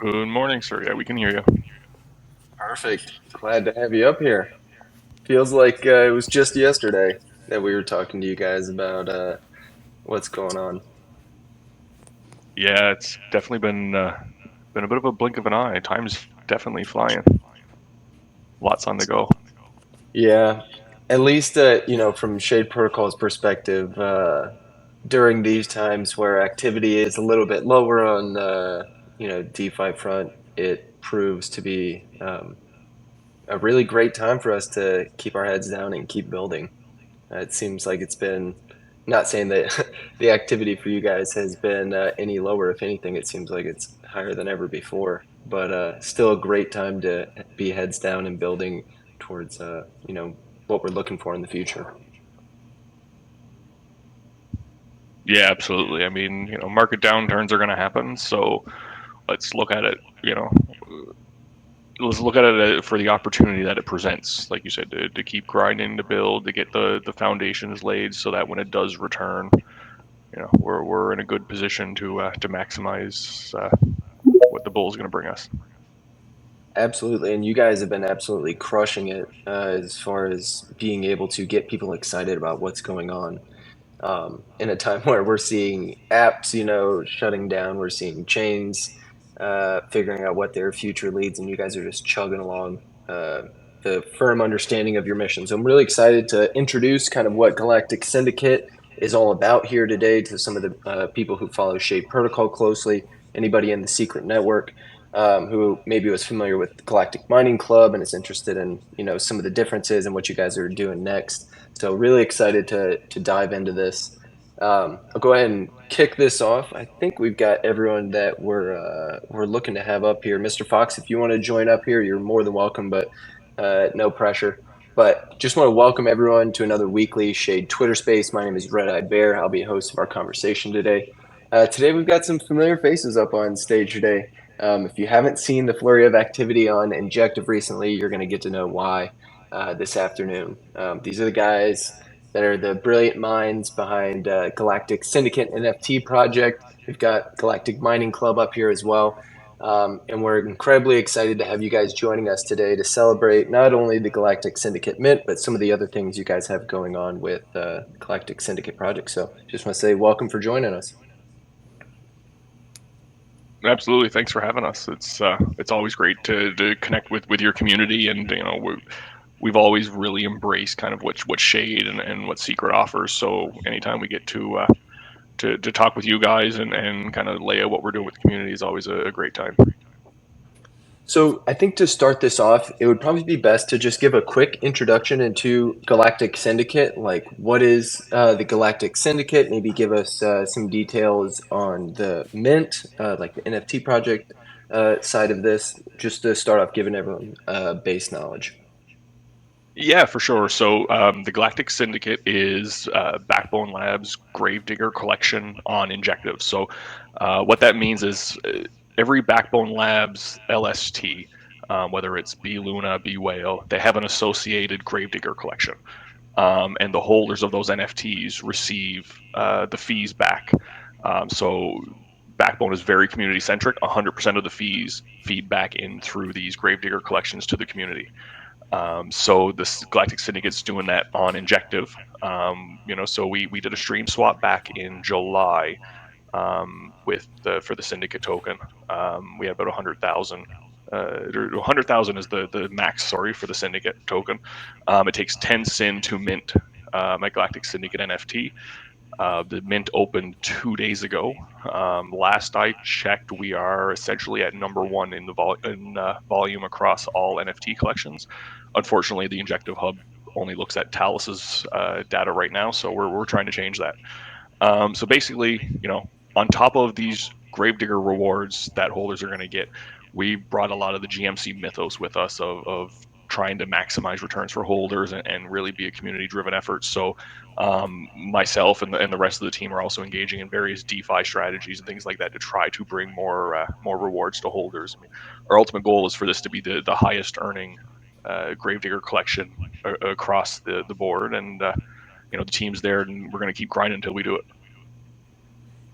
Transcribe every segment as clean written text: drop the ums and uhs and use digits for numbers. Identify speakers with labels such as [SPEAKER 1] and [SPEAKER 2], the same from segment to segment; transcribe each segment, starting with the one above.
[SPEAKER 1] Good morning, sir. Yeah, we can hear you.
[SPEAKER 2] Perfect. Glad to have you up here. Feels like it was just yesterday that we were talking to you guys about what's going on.
[SPEAKER 1] Yeah, it's definitely been a bit of a blink of an eye. Time's definitely flying. Lots on the go.
[SPEAKER 2] Yeah, at least from Shade Protocol's perspective, during these times where activity is a little bit lower on DeFi front, it proves to be a really great time for us to keep our heads down and keep building. It seems like it's been, not saying that the activity for you guys has been any lower. If anything, it seems like it's higher than ever before. But still a great time to be heads down and building towards what we're looking for in the future.
[SPEAKER 1] Yeah, absolutely. I mean, market downturns are going to happen, so let's look at it, you know, let's look at it for the opportunity that it presents. Like you said, to keep grinding, to build, to get the foundations laid so that when it does return, we're in a good position to maximize what the bull is going to bring us.
[SPEAKER 2] Absolutely, and you guys have been absolutely crushing it as far as being able to get people excited about what's going on. In a time where we're seeing apps, shutting down, we're seeing chains figuring out what their future leads, and you guys are just chugging along the firm understanding of your mission. So I'm really excited to introduce kind of what Galactic Syndicate is all about here today to some of the people who follow Shade Protocol closely, anybody in the secret network. Who maybe was familiar with Galactic Mining Club and is interested in some of the differences and what you guys are doing next. So really excited to dive into this. I'll go ahead and kick this off. I think we've got everyone that we're looking to have up here. Mr. Fox, if you want to join up here, you're more than welcome, but no pressure. But just want to welcome everyone to another weekly Shade Twitter Space. My name is Red Eyed Bear. I'll be host of our conversation today. Today we've got some familiar faces up on stage today. If you haven't seen the flurry of activity on Injective recently, you're going to get to know why this afternoon. These are the guys that are the brilliant minds behind Galactic Syndicate NFT project. We've got Galactic Mining Club up here as well. And we're incredibly excited to have you guys joining us today to celebrate not only the Galactic Syndicate Mint, but some of the other things you guys have going on with Galactic Syndicate project. So just want to say welcome for joining us.
[SPEAKER 1] Absolutely. Thanks for having us. It's always great to connect with your community, and we've always really embraced kind of what Shade and what Secret offers. So anytime we get to talk with you guys and kind of lay out what we're doing with the community is always a great time.
[SPEAKER 2] So I think to start this off, it would probably be best to just give a quick introduction into Galactic Syndicate. Like, what is the Galactic Syndicate? Maybe give us some details on the Mint, like the NFT project side of this, just to start off giving everyone base knowledge.
[SPEAKER 1] Yeah, for sure. So the Galactic Syndicate is Backbone Labs' Gravedigger collection on Injective. So what that means is every Backbone Labs LST, whether it's B Luna, B Whale, they have an associated Gravedigger collection. And the holders of those NFTs receive the fees back. So Backbone is very community centric. 100% of the fees feed back in through these Gravedigger collections to the community. So this Galactic Syndicate's doing that on Injective. So we did a stream swap back in July with for the Syndicate token. We had about 100,000. 100,000 is the max, sorry, for the Syndicate token. It takes 10 SYN to mint my Galactic Syndicate NFT. The mint opened 2 days ago. Last I checked, we are essentially at number one in volume across all NFT collections. Unfortunately, the Injective Hub only looks at Talus's data right now, so we're trying to change that. So basically, on top of these Gravedigger rewards that holders are going to get, we brought a lot of the GMC mythos with us of trying to maximize returns for holders and really be a community-driven effort. So myself and the rest of the team are also engaging in various DeFi strategies and things like that to try to bring more rewards to holders. I mean, our ultimate goal is for this to be the highest earning Gravedigger collection across the board, and the team's there, and we're going to keep grinding until we do it.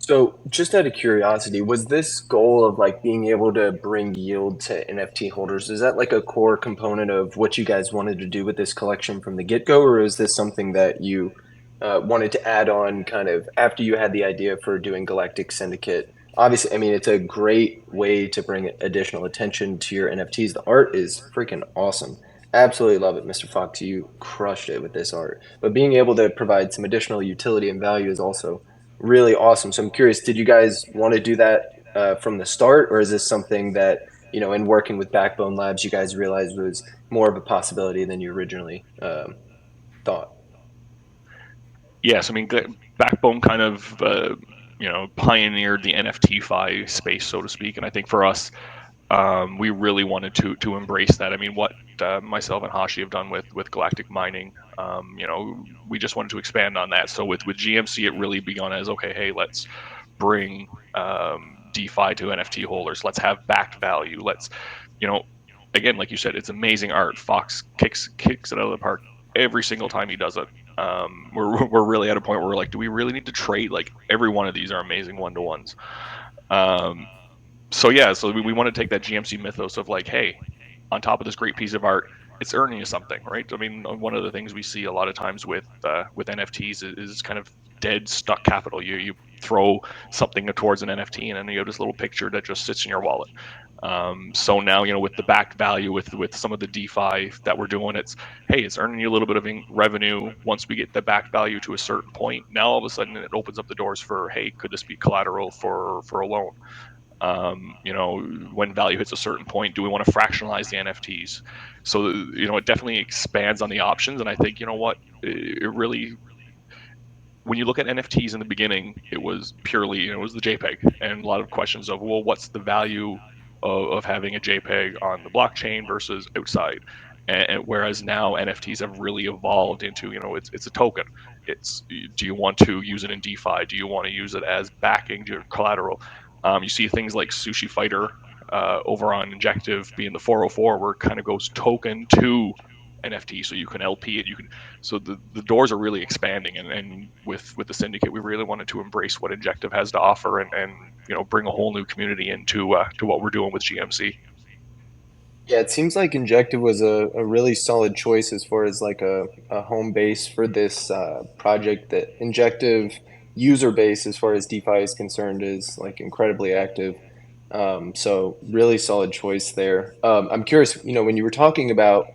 [SPEAKER 2] So, just out of curiosity, was this goal of like being able to bring yield to NFT holders, is that like a core component of what you guys wanted to do with this collection from the get-go, or is this something that you wanted to add on kind of after you had the idea for doing Galactic Syndicate? Obviously, I mean, it's a great way to bring additional attention to your NFTs. The art is freaking awesome. Absolutely love it, Mr. Fox. You crushed it with this art. But being able to provide some additional utility and value is also really awesome. So I'm curious, did you guys want to do that from the start, or is this something that, in working with Backbone Labs, you guys realized was more of a possibility than you originally thought?
[SPEAKER 1] Yes, I mean, Backbone kind of pioneered the NFT fi space, so to speak, and I think for us, we really wanted to embrace that. I mean, what myself and Hashi have done with galactic mining, we just wanted to expand on that. So with GMC, it really begun as, okay, hey, let's bring DeFi to NFT holders. Let's have backed value. Let's, you know, again, like you said, it's amazing art. Fox kicks it out of the park every single time he does it. We're really at a point where we're like, do we really need to trade? Like every one of these are amazing one-to-ones. Um, so yeah, so we want to take that GMC mythos of like, hey, on top of this great piece of art, it's earning you something, right? I mean, one of the things we see a lot of times with NFTs is kind of dead stuck capital. You throw something towards an NFT, and then you have this little picture that just sits in your wallet. So now, with the backed value, with some of the DeFi that we're doing, it's, hey, it's earning you a little bit of revenue. Once we get the backed value to a certain point, now all of a sudden it opens up the doors for, hey, could this be collateral for a loan? When value hits a certain point, do we want to fractionalize the NFTs? So, it definitely expands on the options. And I think, you know what, it really, when you look at NFTs in the beginning, it was purely, it was the JPEG, and a lot of questions of, well, what's the value of having a JPEG on the blockchain versus outside? And whereas now NFTs have really evolved into, it's a token. It's, do you want to use it in DeFi? Do you want to use it as backing to collateral? You see things like Sushi Fighter over on Injective being the 404, where it kind of goes token to NFT, so you can LP it. You can, so the doors are really expanding, and with the syndicate, we really wanted to embrace what Injective has to offer, and bring a whole new community into to what we're doing with GMC.
[SPEAKER 2] Yeah, it seems like Injective was a really solid choice as far as like a home base for this project. That Injective user base, as far as DeFi is concerned, is like incredibly active. So really solid choice there. I'm curious, when you were talking about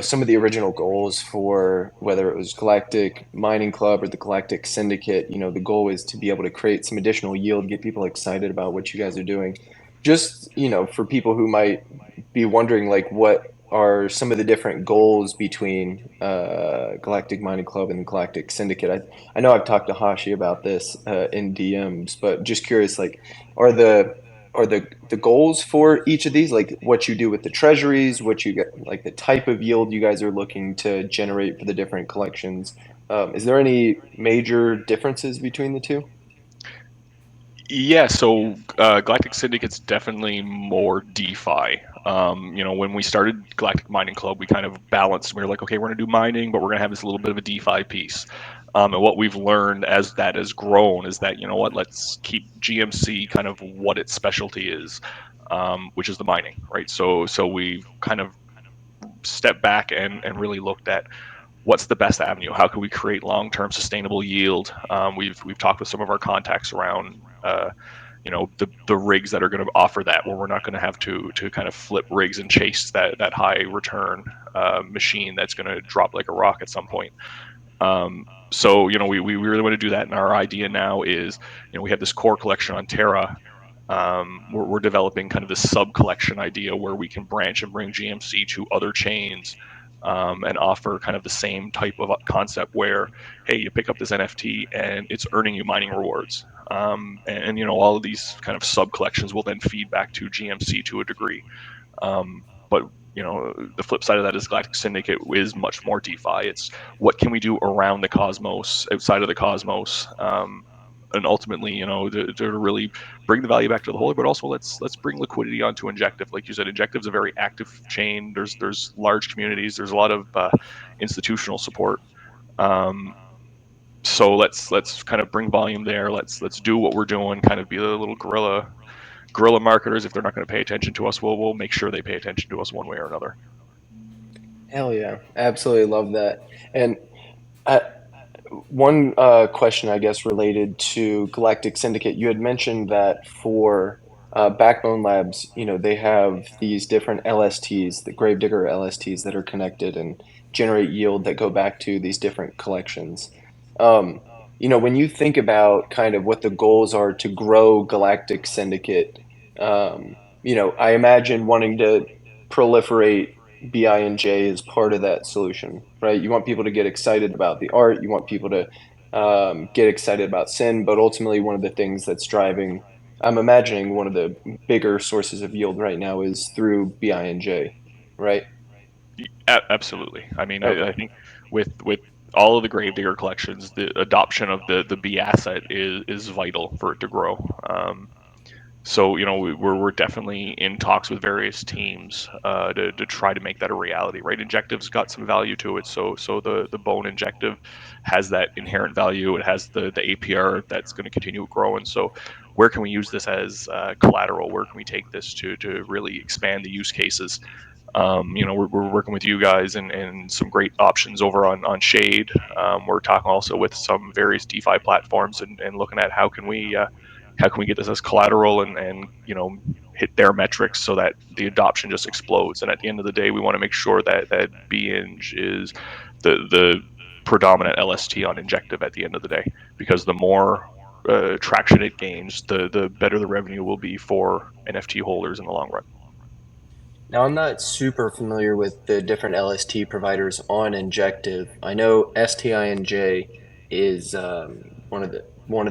[SPEAKER 2] some of the original goals for whether it was Galactic Mining Club or the Galactic Syndicate, the goal is to be able to create some additional yield, get people excited about what you guys are doing. Just, for people who might be wondering, like, what are some of the different goals between Galactic Mining Club and the Galactic Syndicate? I know I've talked to Hashi about this in DMs, but just curious, like, are the goals for each of these, like what you do with the treasuries, what you get, like the type of yield you guys are looking to generate for the different collections? Is there any major differences between the two?
[SPEAKER 1] Yeah, so Galactic Syndicate's definitely more DeFi. When we started Galactic Mining Club, we kind of balanced. We were like, okay, we're going to do mining, but we're going to have this little bit of a DeFi piece. And what we've learned as that has grown is that, let's keep GMC kind of what its specialty is, which is the mining, right? So we've kind of stepped back and really looked at what's the best avenue. How can we create long-term sustainable yield? We've talked with some of our contacts around. The rigs that are going to offer that, where we're not going to have to kind of flip rigs and chase that high return machine that's going to drop like a rock at some point. So we really want to do that, and our idea now is, we have this core collection on Terra. We're developing kind of this sub collection idea where we can branch and bring GMC to other chains, and offer kind of the same type of concept where, hey, you pick up this NFT and it's earning you mining rewards. And all of these kind of sub collections will then feed back to GMC to a degree. But the flip side of that is Galactic Syndicate is much more DeFi. It's what can we do around the cosmos, outside of the cosmos, and ultimately, to really bring the value back to the holder, but also let's bring liquidity onto Injective. Like you said, Injective is a very active chain. There's large communities. There's a lot of institutional support. Um, So let's kind of bring volume there. Let's do what we're doing. Kind of be the little guerrilla marketers. If they're not going to pay attention to us, we'll make sure they pay attention to us one way or another.
[SPEAKER 2] Hell yeah, absolutely love that. And I, one question, I guess, related to Galactic Syndicate. You had mentioned that for Backbone Labs, they have these different LSTs, the Gravedigger LSTs that are connected and generate yield that go back to these different collections. Um, when you think about kind of what the goals are to grow Galactic Syndicate, I imagine wanting to proliferate BI&J is part of that solution, right? You want people to get excited about the art, you want people to get excited about Sin, but ultimately, one of the things that's driving, I'm imagining one of the bigger sources of yield right now is through BI&J, right?
[SPEAKER 1] Absolutely. I mean, I
[SPEAKER 2] Okay.
[SPEAKER 1] think with all of the Gravedigger collections, the adoption of the B asset is vital for it to grow. So we're definitely in talks with various teams to try to make that a reality. Right, injective's got some value to it. So the bone injective has that inherent value. It has the APR that's going to continue growing. So where can we use this as collateral? Where can we take this to really expand the use cases? We're working with you guys and some great options over on Shade. We're talking also with some various DeFi platforms and looking at how can we get this as collateral and hit their metrics so that the adoption just explodes. And at the end of the day, we want to make sure that BING is the predominant LST on Injective at the end of the day, because the more traction it gains, the better the revenue will be for NFT holders in the long run.
[SPEAKER 2] Now, I'm not super familiar with the different LST providers on Injective. I know STINJ is one of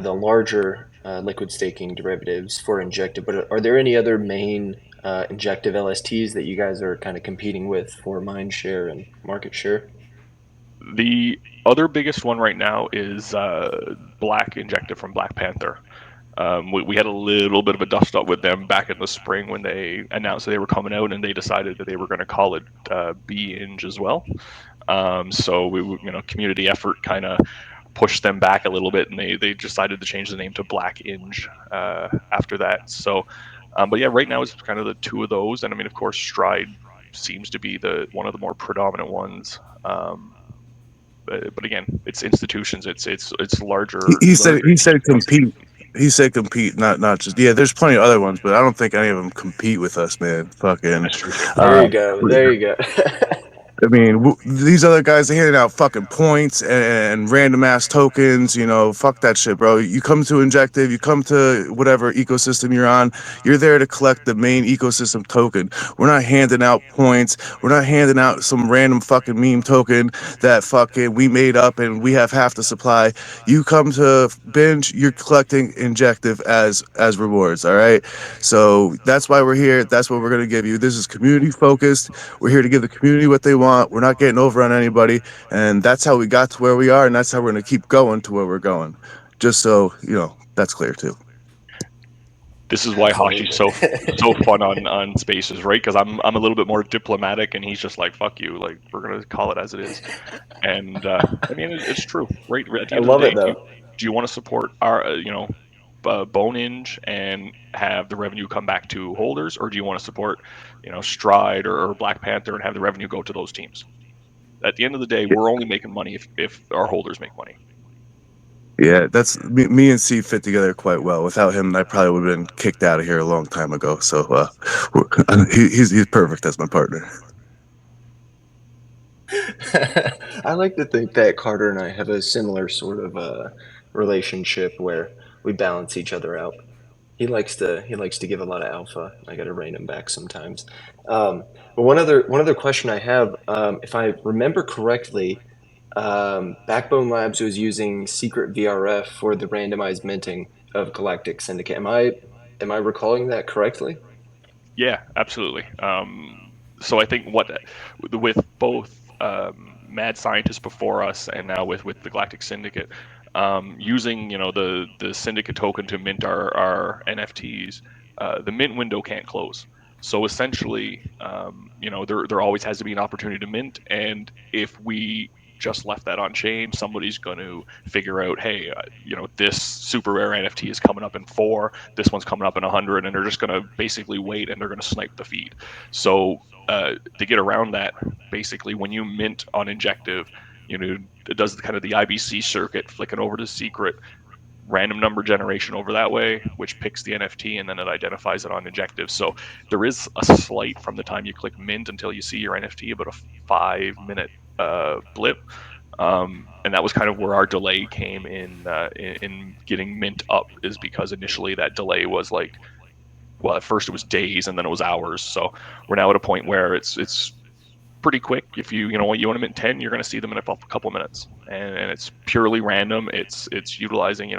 [SPEAKER 2] the larger liquid staking derivatives for Injective, but are there any other main Injective LSTs that you guys are kind of competing with for mind share and market share?
[SPEAKER 1] The other biggest one right now is Black Injective from Black Panther. We had a little bit of a dust up with them back in the spring when they announced that they were coming out, and they decided that they were going to call it B-Inge as well. So community effort kind of pushed them back a little bit, and they decided to change the name to Black Inge after that. So, but yeah, right now it's kind of the two of those, and I mean, of course, Stride seems to be the one of the more predominant ones. But again, it's institutions, it's
[SPEAKER 3] He,
[SPEAKER 1] larger
[SPEAKER 3] he said
[SPEAKER 1] larger
[SPEAKER 3] he said
[SPEAKER 1] institutions.
[SPEAKER 3] compete. He said compete, not just yeah. There's plenty of other ones, but I don't think any of them compete with us, man. Fucking,
[SPEAKER 1] That's true.
[SPEAKER 2] There
[SPEAKER 3] uh,
[SPEAKER 2] you go. There you go.
[SPEAKER 3] I mean, these other guys are handing out fucking points and random ass tokens. Fuck that shit, bro. You come to Injective, you come to whatever ecosystem you're on. You're there to collect the main ecosystem token. We're not handing out points. We're not handing out some random fucking meme token that fucking we made up and we have half the supply. You come to binge, you're collecting Injective as rewards. All right. So that's why we're here. That's what we're gonna give you. This is community focused. We're here to give the community what they want. We're not getting over on anybody. And that's how we got to where we are. And that's how we're going to keep going to where we're going. Just so, that's clear too.
[SPEAKER 1] This is why Hashi's
[SPEAKER 2] Absolutely.
[SPEAKER 1] so fun on Spaces, right? Because I'm a little bit more diplomatic, and he's just like, "Fuck you!" Like, we're gonna call it as it is. And I mean, it's true, right? At the
[SPEAKER 2] I
[SPEAKER 1] end of the
[SPEAKER 2] love
[SPEAKER 1] day,
[SPEAKER 2] it though.
[SPEAKER 1] do you want to support our Bone Inge and have the revenue come back to holders, or do you want to support Stride or Black Panther and have the revenue go to those teams? At the end of the day, we're only making money if our holders make money.
[SPEAKER 3] Yeah, that's me and C fit together quite well. Without him, I probably would have been kicked out of here a long time ago. So he's perfect as my partner.
[SPEAKER 2] I like to think that Carter and I have a similar sort of relationship where we balance each other out. He likes to give a lot of alpha. I got to rein him back sometimes. But one other question I have, if I remember correctly, Backbone Labs was using secret VRF for the randomized minting of Galactic Syndicate. Am I recalling that correctly?
[SPEAKER 1] Yeah, absolutely. So I think with both mad scientists before us and now with the Galactic Syndicate, using the Syndicate token to mint our NFTs, the mint window can't close. So essentially, there always has to be an opportunity to mint, and if we just left that on chain, somebody's going to figure out, hey, this super rare NFT is coming up in 4, this one's coming up in 100, and they're just going to basically wait and they're going to snipe the feed. So to get around that, basically when you mint on Injective, it does kind of the IBC circuit, flicking over to secret, random number generation over that way, which picks the NFT and then it identifies it on Injective. So there is a slight from the time you click mint until you see your NFT, about a 5-minute blip. And that was kind of where our delay came in getting mint up, is because initially that delay was like, well, at first it was days and then it was hours. So we're now at a point where it's pretty quick. If you want to mint 10, you're going to see them in a couple minutes, and it's purely random. It's utilizing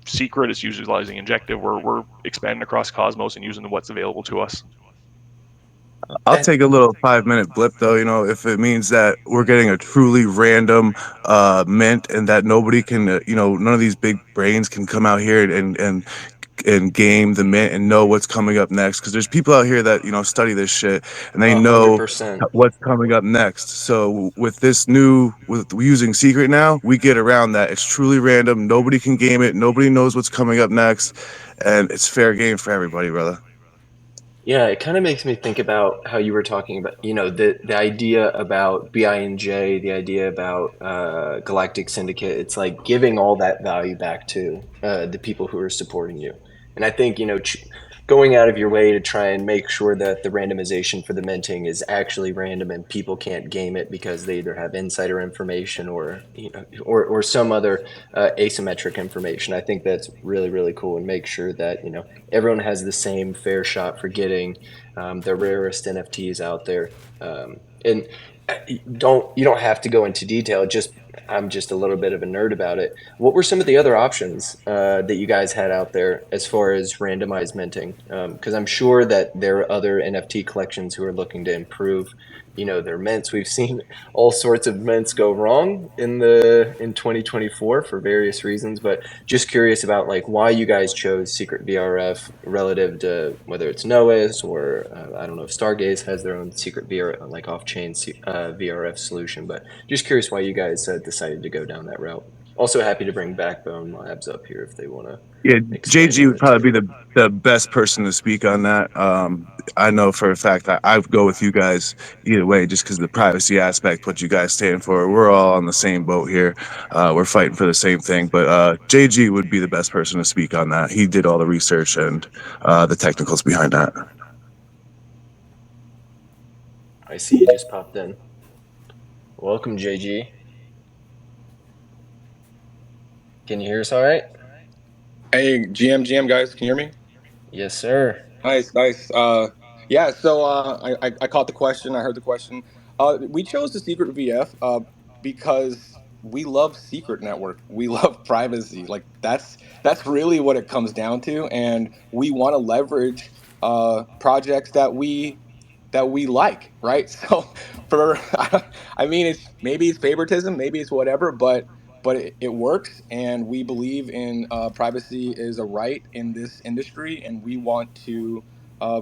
[SPEAKER 1] secret. It's utilizing Injective. We're expanding across Cosmos and using what's available to us.
[SPEAKER 3] I'll take a little 5-minute blip though, if it means that we're getting a truly random mint, and that nobody can, none of these big brains can come out here and game the mint and know what's coming up next. Because there's people out here that study this shit and they know
[SPEAKER 2] 100%.
[SPEAKER 3] what's coming up next. So with using secret now, we get around that. It's truly random. Nobody can game it. Nobody knows what's coming up next, and it's fair game for everybody, brother.
[SPEAKER 2] Yeah, it kind of makes me think about how you were talking about, the idea about BINJ, the idea about Galactic Syndicate. It's like giving all that value back to the people who are supporting you. And I think, going out of your way to try and make sure that the randomization for the minting is actually random and people can't game it because they either have insider information or or some other asymmetric information. I think that's really, really cool, and make sure that everyone has the same fair shot for getting the rarest NFTs out there. And you don't have to go into detail. I'm just a little bit of a nerd about it. What were some of the other options that you guys had out there as far as randomized minting? Because I'm sure that there are other NFT collections who are looking to improve, their mints. We've seen all sorts of mints go wrong in 2024 for various reasons, but just curious about why you guys chose Secret VRF relative to whether it's Noah's or I don't know if Stargaze has their own secret VRF, off-chain VRF solution, but just curious why you guys decided to go down that route. Also happy to bring Backbone Labs up here if they want to.
[SPEAKER 3] Yeah,
[SPEAKER 2] expand
[SPEAKER 3] JG
[SPEAKER 2] on
[SPEAKER 3] would
[SPEAKER 2] it
[SPEAKER 3] probably
[SPEAKER 2] too.
[SPEAKER 3] be the best person to speak on that. I know for a fact that I would go with you guys either way, just because of the privacy aspect, what you guys stand for. We're all on the same boat here. We're fighting for the same thing. But JG would be the best person to speak on that. He did all the research and the technicals behind that.
[SPEAKER 2] I see you just popped in. Welcome, JG. Can you hear us all right?
[SPEAKER 4] Hey, GM guys, can you hear me?
[SPEAKER 2] Yes, sir.
[SPEAKER 4] Nice. Yeah, so I caught the question. I heard the question. We chose the Secret VF because we love Secret Network. We love privacy. Like that's really what it comes down to, and we want to leverage projects that we like, right? So for I mean, it's favoritism, maybe it's whatever, but it works, and we believe in privacy is a right in this industry, and we want to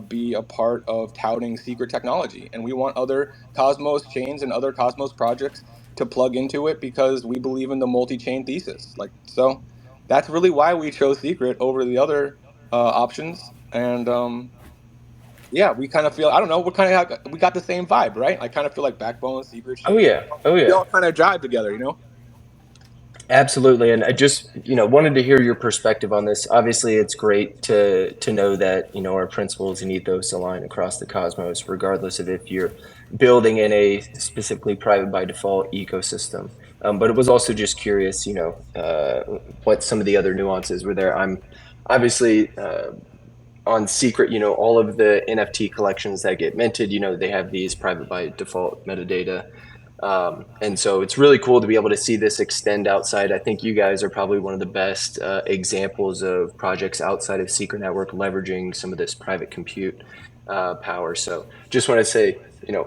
[SPEAKER 4] be a part of touting secret technology, and we want other Cosmos chains and other Cosmos projects to plug into it because we believe in the multi-chain thesis. So that's really why we chose secret over the other options, and yeah, we kind of feel, I don't know, we got the same vibe, right? I kind of feel like Backbone, Secret,
[SPEAKER 2] Oh
[SPEAKER 4] Shade,
[SPEAKER 2] yeah. Oh
[SPEAKER 4] we
[SPEAKER 2] yeah.
[SPEAKER 4] all kind of jive together.
[SPEAKER 2] Absolutely, and I just wanted to hear your perspective on this. Obviously, it's great to know that our principles and ethos align across the cosmos, regardless of if you're building in a specifically private by default ecosystem. But it was also just curious, what some of the other nuances were there. I'm obviously on secret, all of the NFT collections that get minted, they have these private by default metadata. And so it's really cool to be able to see this extend outside. I think you guys are probably one of the best examples of projects outside of Secret Network leveraging some of this private compute power. So just want to say,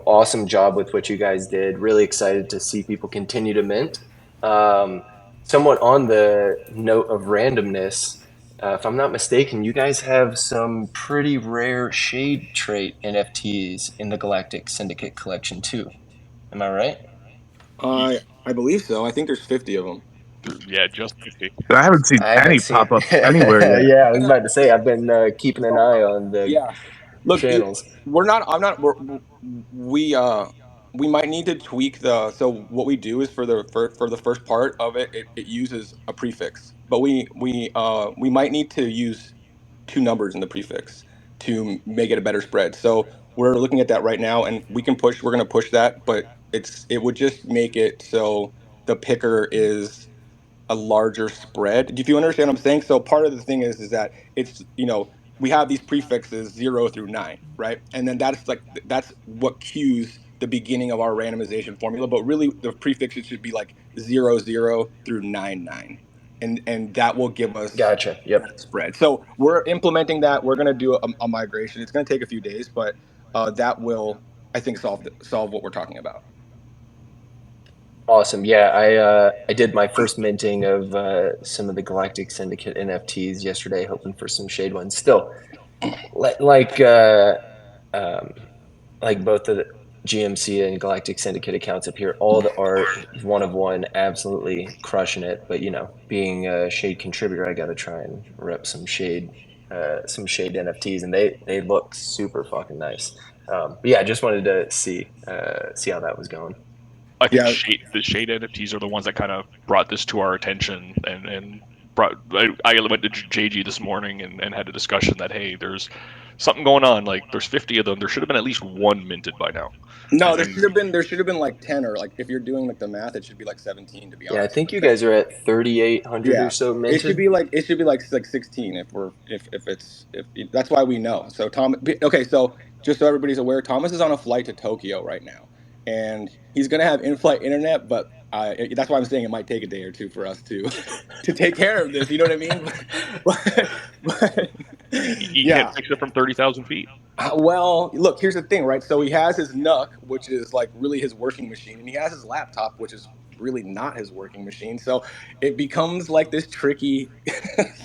[SPEAKER 2] awesome job with what you guys did. Really excited to see people continue to mint. Somewhat on the note of randomness, if I'm not mistaken, you guys have some pretty rare shade trait NFTs in the Galactic Syndicate collection too. Am I right?
[SPEAKER 4] I believe so. I think there's 50 of them.
[SPEAKER 1] Yeah, just 50.
[SPEAKER 3] I haven't seen
[SPEAKER 2] I haven't
[SPEAKER 3] any
[SPEAKER 2] seen.
[SPEAKER 3] pop ups anywhere yet.
[SPEAKER 2] Yeah, I was about to say I've been keeping an eye on the
[SPEAKER 4] Yeah. Look,
[SPEAKER 2] channels.
[SPEAKER 4] we're not. I'm not. We we might need to tweak the. So what we do is for the first part of it, it uses a prefix, but we might need to use two numbers in the prefix to make it a better spread. So we're looking at that right now, and we can push. We're going to push that, but it would just make it so the picker is a larger spread. If you understand what I'm saying, so part of the thing is that it's we have these prefixes 0 through 9, right? And then that's what cues the beginning of our randomization formula. But really, the prefixes should be like 0 0 through 9 9, and that will give us
[SPEAKER 2] Gotcha. Yep.
[SPEAKER 4] that spread. So we're implementing that. We're going to do a migration. It's going to take a few days, but that will, I think, solve what we're talking about.
[SPEAKER 2] Awesome. Yeah, I did my first minting of some of the Galactic Syndicate NFTs yesterday, hoping for some shade ones. Still, like um, like both the GMC and Galactic Syndicate accounts up here, all the art one of one, absolutely crushing it. But being a shade contributor, I got to try and rep some shade NFTs, and they look super fucking nice. But yeah, I just wanted to see how that was going.
[SPEAKER 1] I think
[SPEAKER 4] Yeah,
[SPEAKER 1] the Shade NFTs are the ones that kind of brought this to our attention and brought. I went to JG this morning and had a discussion that hey, there's something going on. Like there's 50 of them. There should have been at least one minted by now.
[SPEAKER 4] no,
[SPEAKER 1] And
[SPEAKER 4] there should have been like 10, or like if you're doing like the math, it should be like 17 to be
[SPEAKER 2] Yeah, I
[SPEAKER 4] honest.
[SPEAKER 2] think you guys are at 3,800 or
[SPEAKER 4] Yeah,
[SPEAKER 2] so
[SPEAKER 4] it should
[SPEAKER 2] minted.
[SPEAKER 4] be like 16 if it's if that's why we know. So Tom, okay, so just so everybody's aware, Thomas is on a flight to Tokyo right now, and he's gonna have in-flight internet, but that's why I'm saying it might take a day or two for us to to take care of this. You know what I mean? But
[SPEAKER 1] you can't
[SPEAKER 4] yeah.
[SPEAKER 1] fix it from 30,000 feet.
[SPEAKER 4] Well, look, here's the thing, right? So he has his NUC, which is like really his working machine, and he has his laptop, which is really not his working machine. So it becomes like this tricky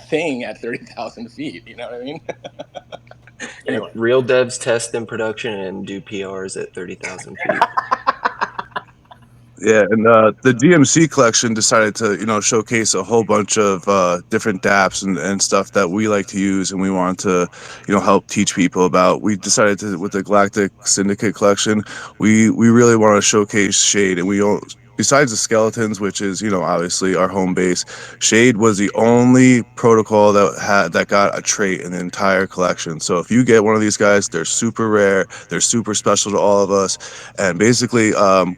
[SPEAKER 4] thing at 30,000 feet. You know what I mean?
[SPEAKER 2] Yeah,
[SPEAKER 4] Anyway.
[SPEAKER 2] real devs test in production and do PRs at 30,000 feet.
[SPEAKER 3] Yeah, and the DMC collection decided to, showcase a whole bunch of different dApps and stuff that we like to use, and we want to, help teach people about. We decided to, with the Galactic Syndicate collection, we really want to showcase Shade, and we don't. Besides the skeletons, which is, obviously our home base, Shade was the only protocol that got a trait in the entire collection. So if you get one of these guys, they're super rare, they're super special to all of us, and basically,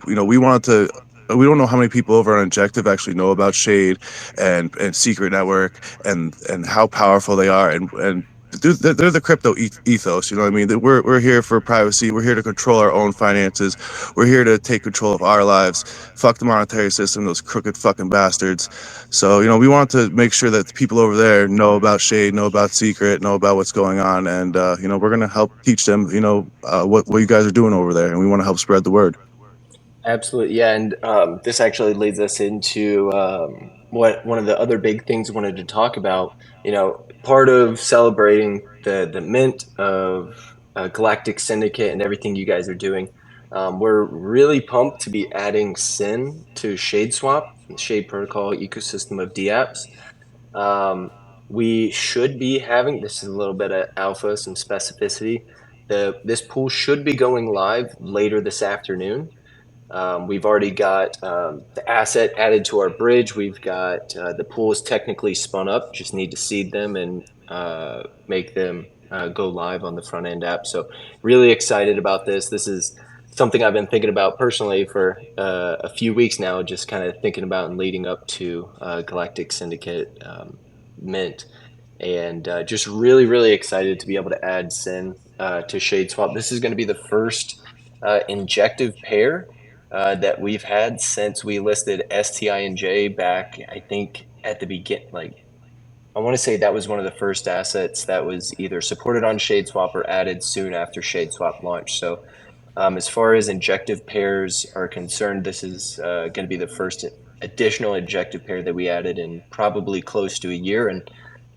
[SPEAKER 3] we wanted to. We don't know how many people over on Injective actually know about Shade and Secret Network and how powerful they are and they're the crypto ethos. You know what I mean? That we're here for privacy. We're here to control our own finances. We're here to take control of our lives. Fuck the monetary system, those crooked fucking bastards. So we want to make sure that the people over there know about Shade, know about Secret, know about what's going on, and we're gonna help teach them. What you guys are doing over there, and we want to help spread the word.
[SPEAKER 2] Absolutely, yeah, and this actually leads us into what one of the other big things we wanted to talk about. Part of celebrating the mint of Galactic Syndicate and everything you guys are doing. We're really pumped to be adding SYN to ShadeSwap, the Shade Protocol ecosystem of dApps. We should be having, this is a little bit of alpha, some specificity. This pool should be going live later this afternoon. We've already got the asset added to our bridge. We've got the pools technically spun up, just need to seed them and make them go live on the front end app. So really excited about this. This is something I've been thinking about personally for a few weeks now, just kind of thinking about and leading up to Galactic Syndicate mint. And just really, really excited to be able to add SYN to ShadeSwap. This is going to be the first injective pair that we've had since we listed STI and J back, I think at the begin, like I want to say that was one of the first assets that was either supported on ShadeSwap or added soon after ShadeSwap launched. So as far as injective pairs are concerned, this is going to be the first additional injective pair that we added in probably close to a year. And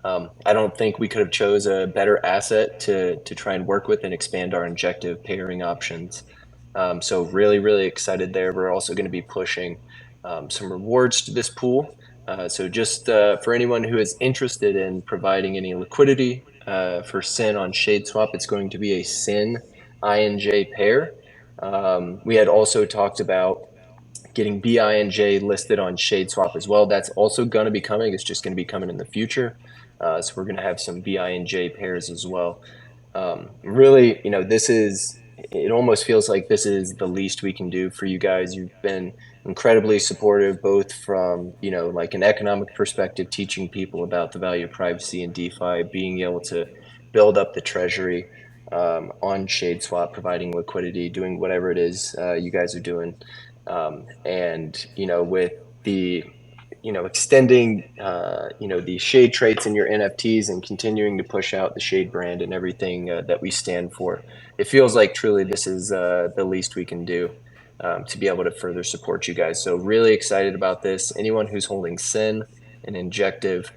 [SPEAKER 2] I don't think we could have chose a better asset to try and work with and expand our injective pairing options. So really, really excited there. We're also going to be pushing some rewards to this pool. So just for anyone who is interested in providing any liquidity for SYN on ShadeSwap, it's going to be a SYN INJ pair. We had also talked about getting BINJ listed on ShadeSwap as well. That's also going to be coming. It's just going to be coming in the future. So we're going to have some BINJ pairs as well. Really, it almost feels like this is the least we can do for you guys. You've been incredibly supportive, both from, like an economic perspective, teaching people about the value of privacy and DeFi, being able to build up the treasury on ShadeSwap, providing liquidity, doing whatever it is you guys are doing. And, with the extending, the shade traits in your NFTs and continuing to push out the shade brand and everything that we stand for. It feels like truly this is the least we can do to be able to further support you guys. So really excited about this. Anyone who's holding SYN and Injective,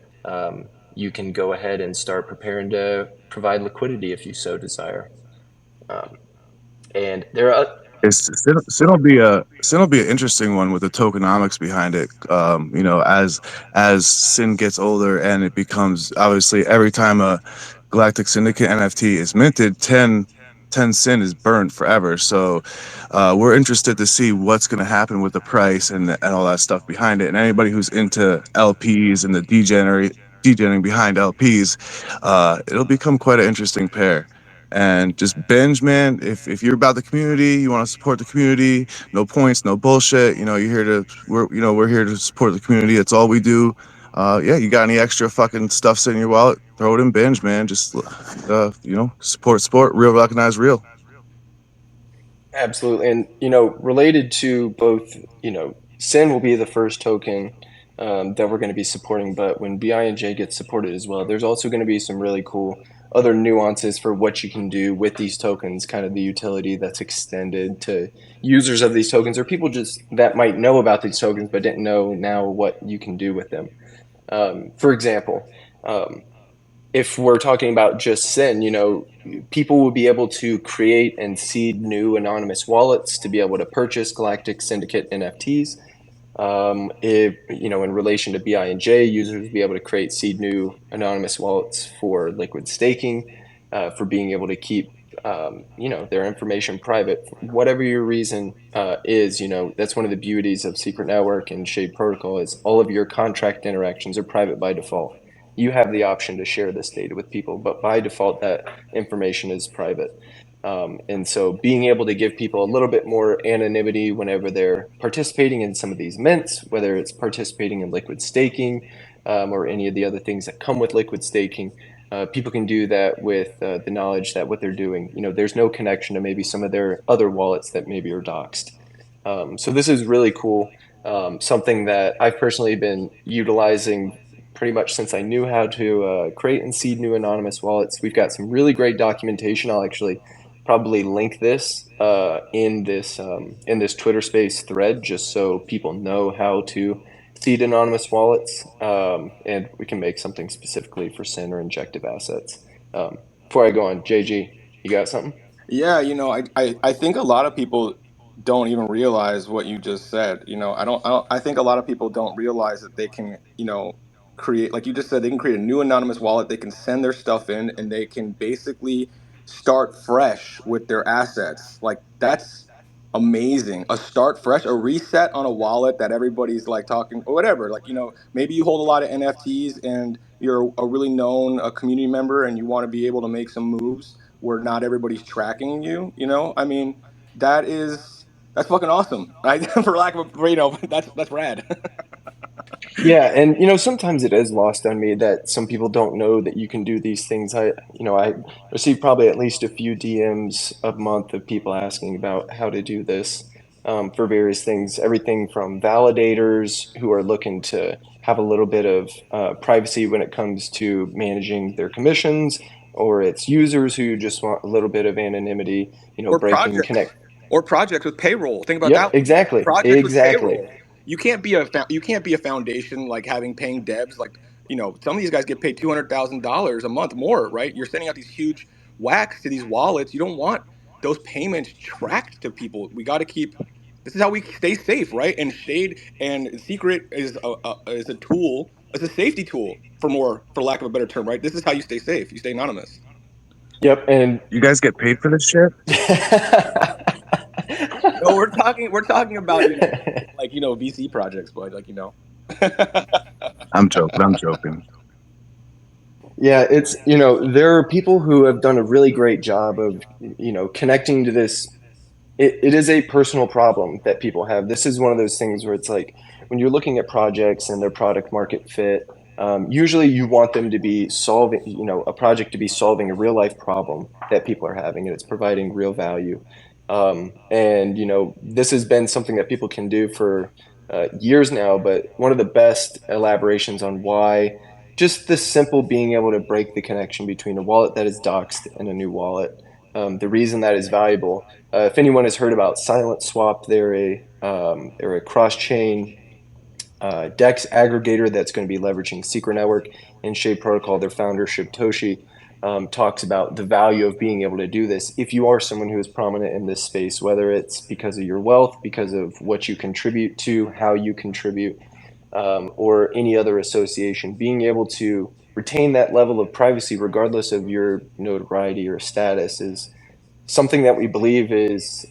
[SPEAKER 2] you can go ahead and start preparing to provide liquidity if you so desire. And there are
[SPEAKER 3] Sin will be an interesting one with the tokenomics behind it. As Sin gets older and it becomes obviously every time a Galactic Syndicate NFT is minted, 10 Sin is burned forever. So we're interested to see what's going to happen with the price and all that stuff behind it. And anybody who's into LPs and the degenerating behind LPs, it'll become quite an interesting pair. And just binge, man. If you're about the community, you want to support the community, no points, no bullshit. We're here to support the community. That's all we do. Yeah, you got any extra fucking stuff sitting in your wallet, throw it in binge, man. Just support real, recognize real.
[SPEAKER 2] Absolutely. And, related to both, SYN will be the first token that we're going to be supporting, but when BINJ gets supported as well, there's also going to be some really cool other nuances for what you can do with these tokens, kind of the utility that's extended to users of these tokens, or people just that might know about these tokens but didn't know now what you can do with them. For example, if we're talking about just SYN, people will be able to create and seed new anonymous wallets to be able to purchase Galactic Syndicate NFTs. In relation to BINJ, users will be able to create seed new anonymous wallets for liquid staking, for being able to keep, their information private. Whatever your reason is, that's one of the beauties of Secret Network and Shade Protocol is all of your contract interactions are private by default. You have the option to share this data with people, but by default, that information is private. And so being able to give people a little bit more anonymity whenever they're participating in some of these mints, whether it's participating in liquid staking or any of the other things that come with liquid staking, people can do that with the knowledge that what they're doing, there's no connection to maybe some of their other wallets that maybe are doxed. So this is really cool. Something that I've personally been utilizing pretty much since I knew how to create and seed new anonymous wallets. We've got some really great documentation. I'll actually probably link this in this Twitter Space thread, just so people know how to seed anonymous wallets, and we can make something specifically for SYN or injective assets. Before I go on, JG, you got something?
[SPEAKER 4] Yeah, I think a lot of people don't even realize what you just said. I think a lot of people don't realize that they can, create, like you just said, they can create a new anonymous wallet, they can send their stuff in, and they can basically start fresh with their assets. Like, that's amazing. A start fresh, a reset on a wallet that everybody's like talking or whatever. Like, maybe you hold a lot of NFTs and you're a really known community member and you want to be able to make some moves where not everybody's tracking you. I mean, that's fucking awesome. For lack of that's rad.
[SPEAKER 2] Yeah, and sometimes it is lost on me that some people don't know that you can do these things. I receive probably at least a few DMs a month of people asking about how to do this for various things. Everything from validators who are looking to have a little bit of privacy when it comes to managing their commissions, or it's users who just want a little bit of anonymity.
[SPEAKER 4] or
[SPEAKER 2] Breaking
[SPEAKER 4] projects
[SPEAKER 2] connect.
[SPEAKER 4] or projects with payroll. Think about
[SPEAKER 2] Yep,
[SPEAKER 4] that one.
[SPEAKER 2] exactly,
[SPEAKER 4] Projects with
[SPEAKER 2] exactly.
[SPEAKER 4] payroll. You can't be a foundation like having paying devs. Like, some of these guys get paid $200,000 a month more, right? You're sending out these huge whacks to these wallets. You don't want those payments tracked to people. We got to keep This is how we stay safe, right? And Shade and Secret is a tool. It's a safety tool for lack of a better term, right? This is how you stay safe. You stay anonymous.
[SPEAKER 2] Yep, and
[SPEAKER 3] You guys get paid for this shit?
[SPEAKER 4] No, we're talking about VC projects, but
[SPEAKER 3] I'm joking. I'm joking.
[SPEAKER 2] yeah, it's there are people who have done a really great job of connecting to this. It is a personal problem that people have. This is one of those things where it's like when you're looking at projects and their product market fit, usually you want them to be solving, a project to be solving a real life problem that people are having and it's providing real value. And, this has been something that people can do for years now, but one of the best elaborations on why just the simple being able to break the connection between a wallet that is doxed and a new wallet. The reason that is valuable. If anyone has heard about SilentSwap, they're a cross-chain DEX aggregator that's going to be leveraging Secret Network and Shade Protocol. Their founder, Shibtoshi, talks about the value of being able to do this. If you are someone who is prominent in this space, whether it's because of your wealth, because of what you contribute to, how you contribute, or any other association, being able to retain that level of privacy regardless of your notoriety or status is something that we believe is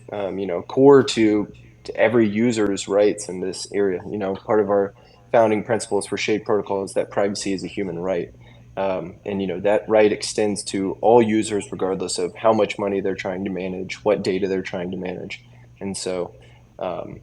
[SPEAKER 2] core to every user's rights in this area. Part of our founding principles for Shade Protocol is that privacy is a human right. And that right extends to all users regardless of how much money they're trying to manage, what data they're trying to manage. And so I'm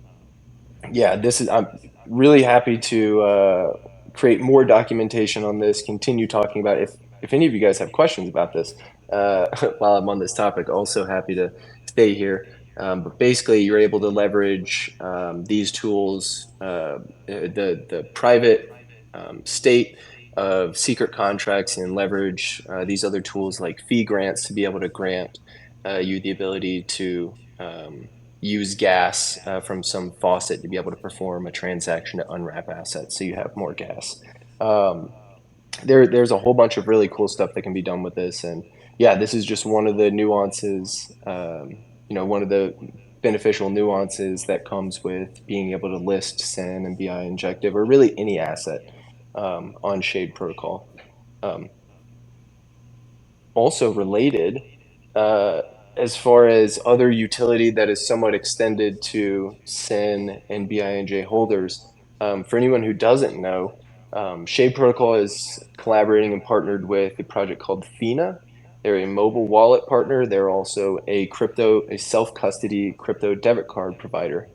[SPEAKER 2] really happy to create more documentation on this, continue talking about it. If any of you guys have questions about this while I'm on this topic, also happy to stay here. But basically, you're able to leverage these tools, the private state of secret contracts, and leverage these other tools like fee grants to be able to grant you the ability to use gas from some faucet to be able to perform a transaction to unwrap assets, so you have more gas. There's a whole bunch of really cool stuff that can be done with this, and yeah, this is just one of the nuances. One of the beneficial nuances that comes with being able to list SEN and BI injective, or really any asset on Shade Protocol. Also related, as far as other utility that is somewhat extended to SEN and BINJ holders, for anyone who doesn't know, Shade Protocol is collaborating and partnered with a project called Fina. They're a mobile wallet partner. They're also a self-custody crypto debit card provider.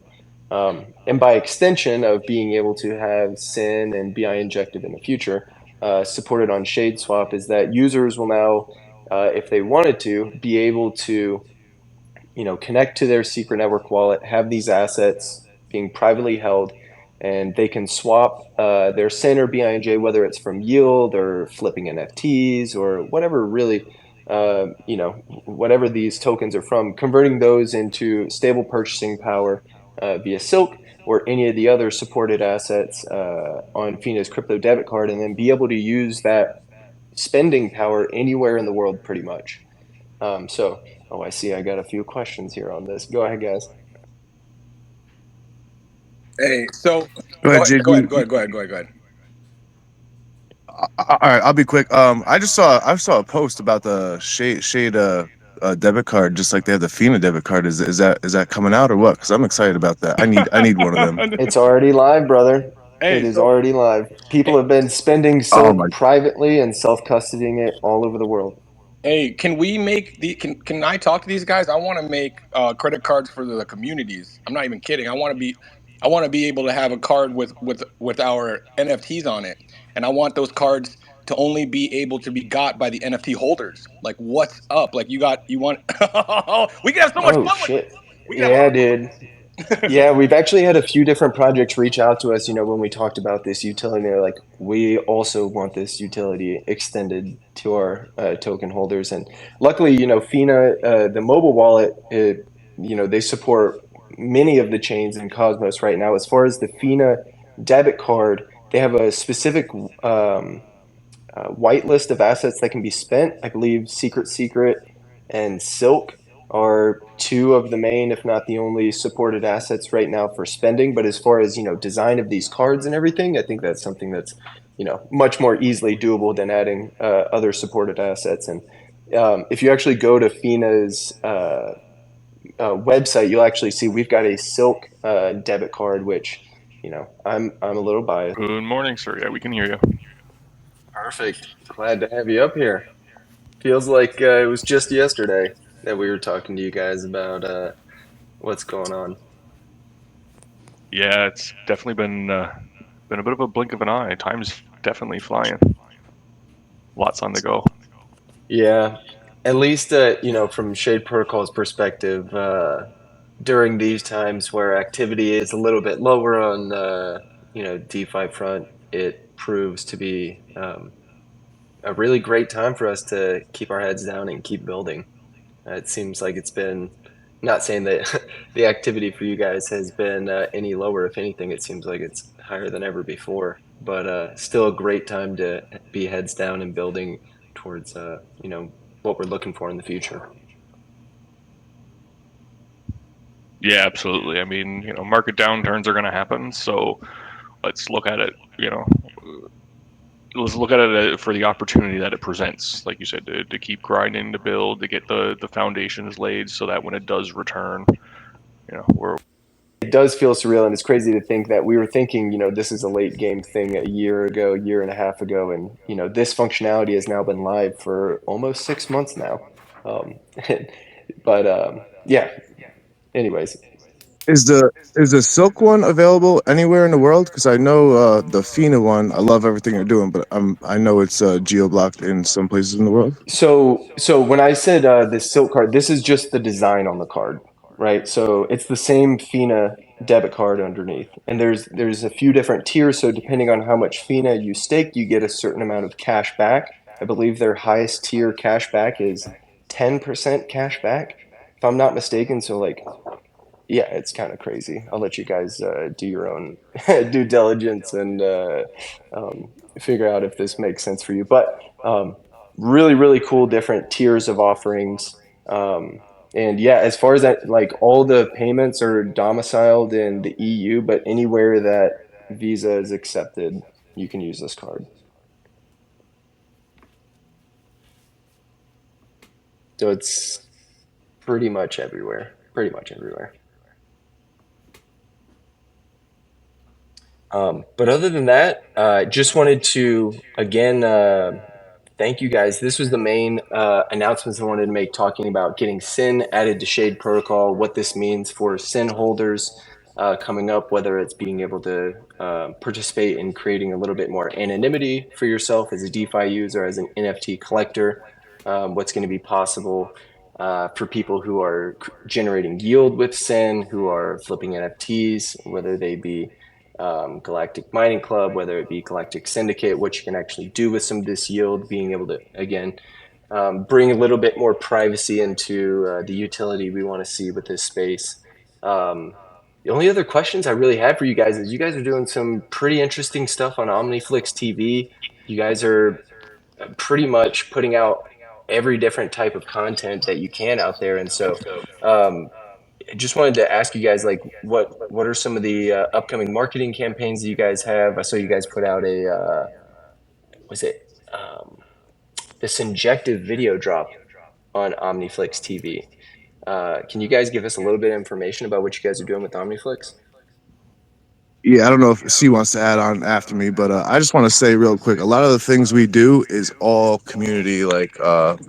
[SPEAKER 2] And by extension of being able to have SIN and BI injective in the future, supported on ShadeSwap, is that users will now, if they wanted to, be able to connect to their secret network wallet, have these assets being privately held, and they can swap their SIN or BINJ, whether it's from yield or flipping NFTs or whatever really, whatever these tokens are from, converting those into stable purchasing power via Silk or any of the other supported assets on Fina's crypto debit card, and then be able to use that spending power anywhere in the world pretty much. I see I got a few questions here on this. Go ahead, guys.
[SPEAKER 4] Hey, so
[SPEAKER 3] Go ahead, Jig.
[SPEAKER 4] go ahead.
[SPEAKER 3] All right, I'll be quick. I saw a post about the Shade debit card, just like they have the Fina debit card. Is that coming out or what? Because I'm excited about that. I need one of them.
[SPEAKER 2] It's already live, brother.
[SPEAKER 4] Hey,
[SPEAKER 2] it is already live. People have been spending Silk privately and self-custodying it all over the world.
[SPEAKER 4] Hey, can we make can I talk to these guys? I want to make credit cards for the communities. I'm not even kidding. I want to be able to have a card with our NFTs on it, and I want those cards to only be able to be got by the NFT holders. Like, what's up? Like, you want? We can have so much fun with this.
[SPEAKER 2] Yeah, dude. Yeah, we've actually had a few different projects reach out to us, when we talked about this utility. They're like, we also want this utility extended to our token holders. And luckily, Fina, the mobile wallet, they support many of the chains in Cosmos right now. As far as the Fina debit card, they have a specific whitelist of assets that can be spent. I believe Secret and Silk are two of the main, if not the only, supported assets right now for spending. But as far as, design of these cards and everything, I think that's something that's, much more easily doable than adding other supported assets. And if you actually go to FINA's website, you'll actually see we've got a Silk debit card, which, I'm a little biased.
[SPEAKER 1] Good morning, sir. Yeah, we can hear you.
[SPEAKER 2] Perfect. Glad to have you up here. Feels like it was just yesterday that we were talking to you guys about what's going on.
[SPEAKER 1] Yeah, it's definitely been a bit of a blink of an eye. Time's definitely flying. Lots on the go.
[SPEAKER 2] Yeah, at least from Shade Protocol's perspective, during these times where activity is a little bit lower on DeFi front, it proves to be a really great time for us to keep our heads down and keep building. It seems like it's been, not saying that the activity for you guys has been any lower. If anything, it seems like it's higher than ever before. But still a great time to be heads down and building towards what we're looking for in the future.
[SPEAKER 1] Yeah, absolutely. I mean, market downturns are going to happen, so let's look at it. Let's look at it for the opportunity that it presents. Like you said, to keep grinding, to build, to get the foundations laid, so that when it does return, we're
[SPEAKER 2] It does feel surreal, and it's crazy to think that we were thinking, this is a late game thing a year ago, year and a half ago, and this functionality has now been live for almost 6 months now. Um, but yeah. Anyways,
[SPEAKER 3] Is the Silk one available anywhere in the world? Because I know the Fina one. I love everything you're doing, but I know it's geo blocked in some places in the world.
[SPEAKER 2] so when I said this Silk card, this is just the design on the card, right? So it's the same FINA debit card underneath, and there's a few different tiers. So depending on how much FINA you stake, you get a certain amount of cash back. I believe their highest tier cash back is 10% cash back, if I'm not mistaken. So like, yeah, it's kind of crazy. I'll let you guys do your own due diligence and figure out if this makes sense for you. But really, really cool different tiers of offerings. And yeah, as far as that, like all the payments are domiciled in the EU, but anywhere that Visa is accepted, you can use this card. So it's pretty much everywhere. Pretty much everywhere. But other than that, just wanted to again thank you guys. This was the main announcements I wanted to make, talking about getting SYN added to Shade Protocol, what this means for SYN holders coming up, whether it's being able to participate in creating a little bit more anonymity for yourself as a DeFi user, as an NFT collector, what's going to be possible for people who are generating yield with SYN, who are flipping NFTs, whether they be Galactic Mining Club, whether it be Galactic Syndicate, what you can actually do with some of this yield, being able to, again, bring a little bit more privacy into the utility we want to see with this space. The only other questions I really had for you guys is you guys are doing some pretty interesting stuff on OmniFlix TV. You guys are pretty much putting out every different type of content that you can out there. And so I just wanted to ask you guys, like, what are some of the upcoming marketing campaigns that you guys have? I saw you guys put out a was it this injective video drop on OmniFlix TV. Can you guys give us a little bit of information about what you guys are doing with OmniFlix?
[SPEAKER 3] Yeah, I don't know if C wants to add on after me, but I just want to say real quick, a lot of the things we do is all community, like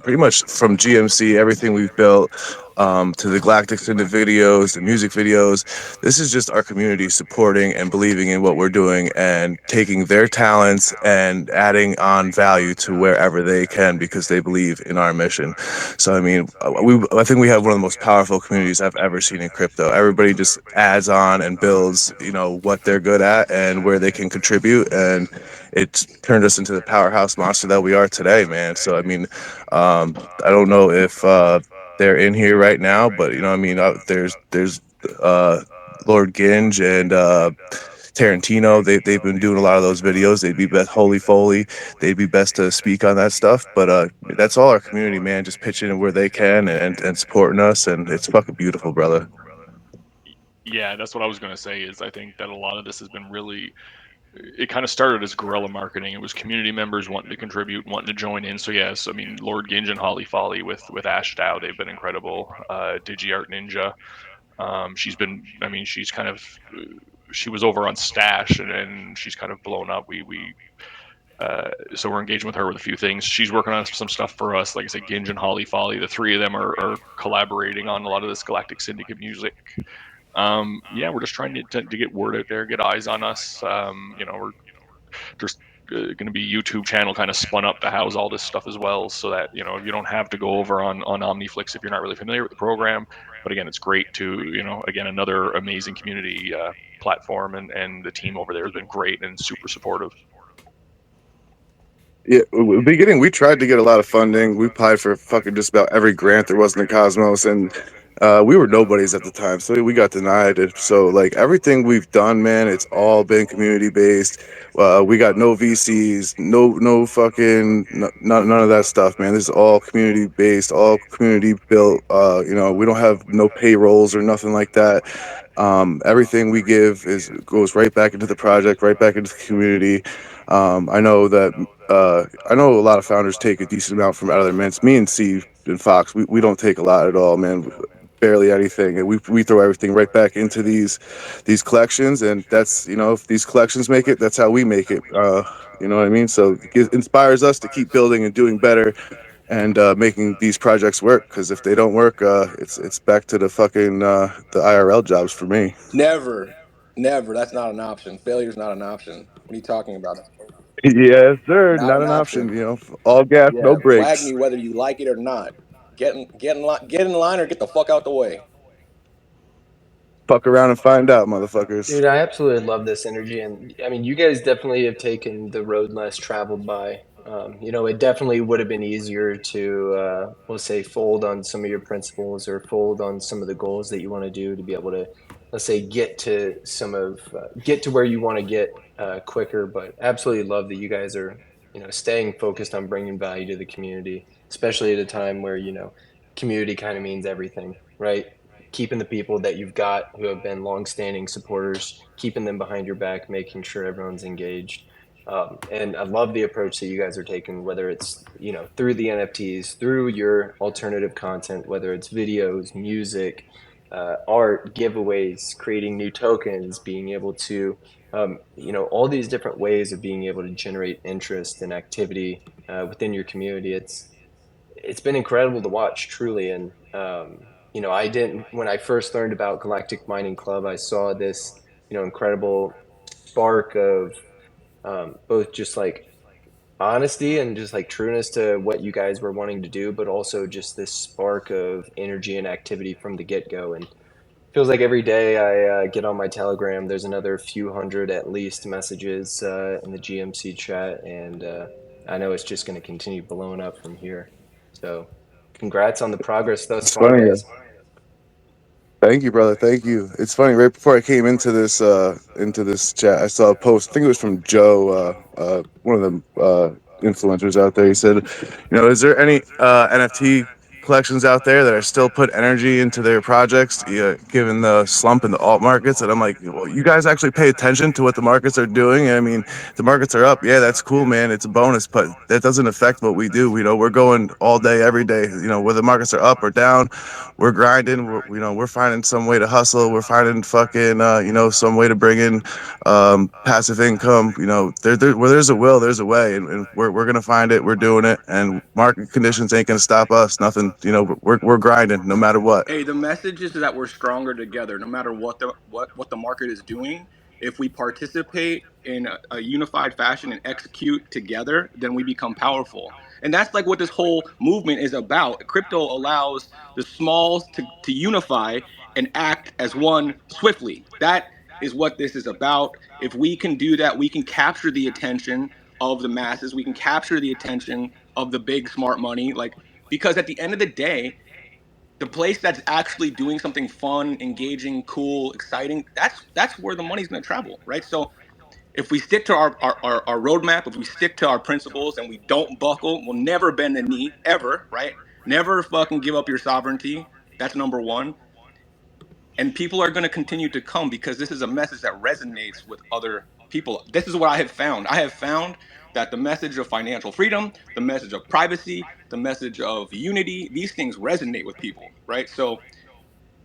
[SPEAKER 3] pretty much from GMC, everything we've built, to the Galactic Syndicate videos, the music videos. This is just our community supporting and believing in what we're doing and taking their talents and adding on value to wherever they can because they believe in our mission. So, I mean, I think we have one of the most powerful communities I've ever seen in crypto. Everybody just adds on and builds, what they're good at and where they can contribute. And it's turned us into the powerhouse monster that we are today, man. So, I mean, I don't know if they're in here right now, but, there's Lord Ginge and Tarantino. They've been doing a lot of those videos. They'd be best Holy Foley. They'd be best to speak on that stuff. But that's all our community, man, just pitching in where they can and supporting us, and it's fucking beautiful, brother.
[SPEAKER 1] Yeah, that's what I was going to say. Is I think that a lot of this has been really. It kind of started as guerrilla marketing. It was community members wanting to contribute, wanting to join in. So yes, I mean Lord Ginge and Holly Folly with Ash Dow, they've been incredible. Digi Art Ninja, she's been. I mean, she's kind of. She was over on Stash, and she's kind of blown up. So we're engaging with her with a few things. She's working on some stuff for us. Like I said, Ginge and Holly Folly, the three of them are collaborating on a lot of this Galactic Syndicate music. Yeah, we're just trying to get word out there, get eyes on us. We're just going to be YouTube channel kind of spun up to house all this stuff as well, so that you don't have to go over on OmniFlix if you're not really familiar with the program. But again, it's great to again, another amazing community platform, and the team over there has been great and super supportive.
[SPEAKER 3] Yeah, beginning we tried to get a lot of funding. We applied for fucking just about every grant there was in the Cosmos, and we were nobodies at the time, so we got denied it. So like everything we've done, man, it's all been community based. We got no VCs, no fucking none of that stuff, man. This is all community based, all community built. We don't have no payrolls or nothing like that. Everything we give goes right back into the project, right back into the community. I know that I know a lot of founders take a decent amount from out of their mints. Me and Steve and Fox, we don't take a lot at all, man. Barely anything, and we throw everything right back into these collections, and that's if these collections make it, that's how we make it. You know what I mean? So it inspires us to keep building and doing better, and making these projects work. Because if they don't work, it's back to the fucking the IRL jobs for me.
[SPEAKER 4] Never, never. That's not an option. Failure's not an option. What are you talking about?
[SPEAKER 3] Yes, sir.
[SPEAKER 4] Not
[SPEAKER 3] Not
[SPEAKER 4] an
[SPEAKER 3] an option.
[SPEAKER 4] option.
[SPEAKER 3] All gas, no
[SPEAKER 4] Yeah,
[SPEAKER 3] brakes.
[SPEAKER 4] Wagner, whether you like it or not, get in line or get the fuck out the way.
[SPEAKER 3] Fuck around and find out, motherfuckers.
[SPEAKER 2] Dude, I absolutely love this energy, and I mean, you guys definitely have taken the road less traveled by. It definitely would have been easier to, we'll say, fold on some of your principles or fold on some of the goals that you want to do to be able to, let's say, get to where you want to get quicker. But absolutely love that you guys are, staying focused on bringing value to the community, especially at a time where community kind of means everything, right? Keeping the people that you've got who have been longstanding supporters, keeping them behind your back, making sure everyone's engaged. And I love the approach that you guys are taking, whether it's through the NFTs, through your alternative content, whether it's videos, music, art, giveaways, creating new tokens, being able to, all these different ways of being able to generate interest and activity within your community. It's been incredible to watch, truly. And I didn't when I first learned about Galactic Mining Club, I saw this incredible spark of both just like honesty and just like trueness to what you guys were wanting to do, but also just this spark of energy and activity from the get-go. And feels like every day I get on my Telegram, there's another few hundred at least messages in the GMC chat, and I know it's just going to continue blowing up from here. So, congrats on the progress thus
[SPEAKER 3] It's
[SPEAKER 2] far,
[SPEAKER 3] funny.
[SPEAKER 2] guys.
[SPEAKER 3] Thank you, brother. Thank you. It's funny. Right before I came into this chat, I saw a post. I think it was from Joe, one of the influencers out there. He said, is there any NFT collections out there that are still put energy into their projects, given the slump in the alt markets? And I'm like, well, you guys actually pay attention to what the markets are doing. I mean, the markets are up. Yeah, that's cool, man. It's a bonus, but that doesn't affect what we do. We're going all day, every day. Whether the markets are up or down, we're grinding. We're finding some way to hustle. We're finding fucking some way to bring in passive income. Where there's a will, there's a way, and we're gonna find it. We're doing it, and market conditions ain't gonna stop us. Nothing. We're grinding no matter what.
[SPEAKER 4] Hey, the message is that we're stronger together, no matter what the market is doing. If we participate in a unified fashion and execute together, then we become powerful. And that's like what this whole movement is about. Crypto allows the smalls to unify and act as one swiftly. That is what this is about. If we can do that, we can capture the attention of the masses. We can capture the attention of the big smart money. Because at the end of the day, The place that's actually doing something fun, engaging, cool, exciting, that's where the money's going to travel, right? So if we stick to our roadmap, if we stick to our principles and we don't buckle, we'll never bend the knee ever, right? Never fucking give up your sovereignty. That's number one. And people are going to continue to come because this is a message that resonates with other people. This is what I have found. I have found that the message of financial freedom, the message of privacy, the message of unity, these things resonate with people, right? So,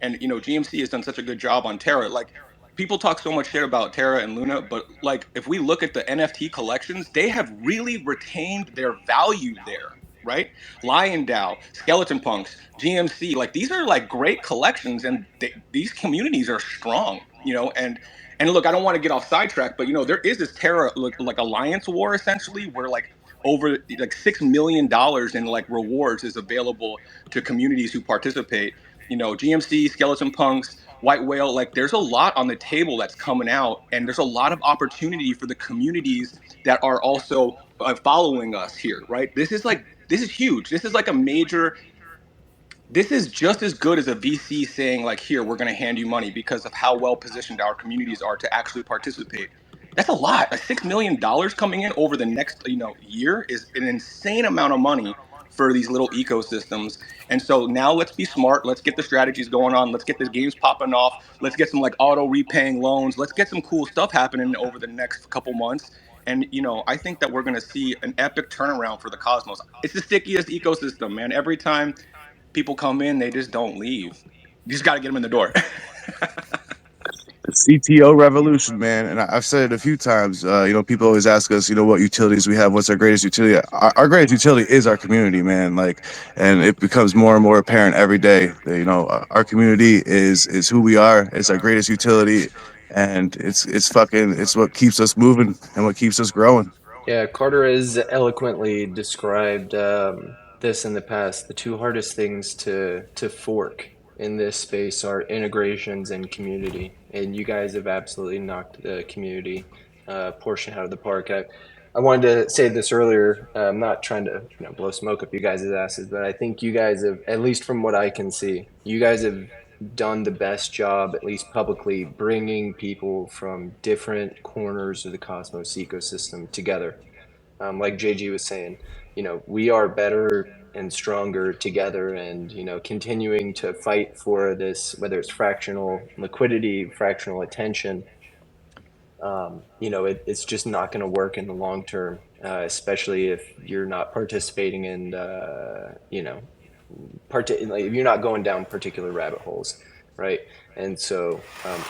[SPEAKER 4] and GMC has done such a good job on Terra. Like, people talk so much shit about Terra and Luna, but like, if we look at the NFT collections, they have really retained their value there, right? Lion DAO, Skeleton Punks, GMC, like, these are like great collections, and these communities are strong, and look, I don't want to get off sidetrack, but there is this Terra like alliance war essentially, where like over like $6 million in like rewards is available to communities who participate. GMC, Skeleton Punks, White Whale, like, there's a lot on the table that's coming out, and there's a lot of opportunity for the communities that are also following us here, right? This is huge. This is like a major. This is just as good as a VC saying, like, here, we're going to hand you money, because of how well positioned our communities are to actually participate. That's a lot. Like, $6 million coming in over the next year is an insane amount of money for these little ecosystems. And so now let's be smart. Let's get the strategies going on. Let's get the games popping off. Let's get some like auto repaying loans. Let's get some cool stuff happening over the next couple months. And I think that we're going to see an epic turnaround for the Cosmos. It's the stickiest ecosystem, man. Every time people come in, they just don't leave. You just got to get them in the door.
[SPEAKER 3] The CTO revolution, man. And I've said it a few times. People always ask us, what utilities we have. What's our greatest utility? Our greatest utility is our community, man. Like, and it becomes more and more apparent every day that, our community is who we are. It's our greatest utility, and it's what keeps us moving and what keeps us growing.
[SPEAKER 2] Yeah, Carter has eloquently described this in the past. The two hardest things to fork in this space are integrations and community, and you guys have absolutely knocked the community portion out of the park. I wanted to say this earlier. I'm not trying to blow smoke up you guys' asses, but I think you guys have, at least from what I can see, you guys have done the best job, at least publicly, bringing people from different corners of the Cosmos ecosystem together. Like JG was saying, we are better and stronger together, and continuing to fight for this, whether it's fractional liquidity, fractional attention. It's just not going to work in the long term, especially if you're not participating in, like, if you're not going down particular rabbit holes, right? And so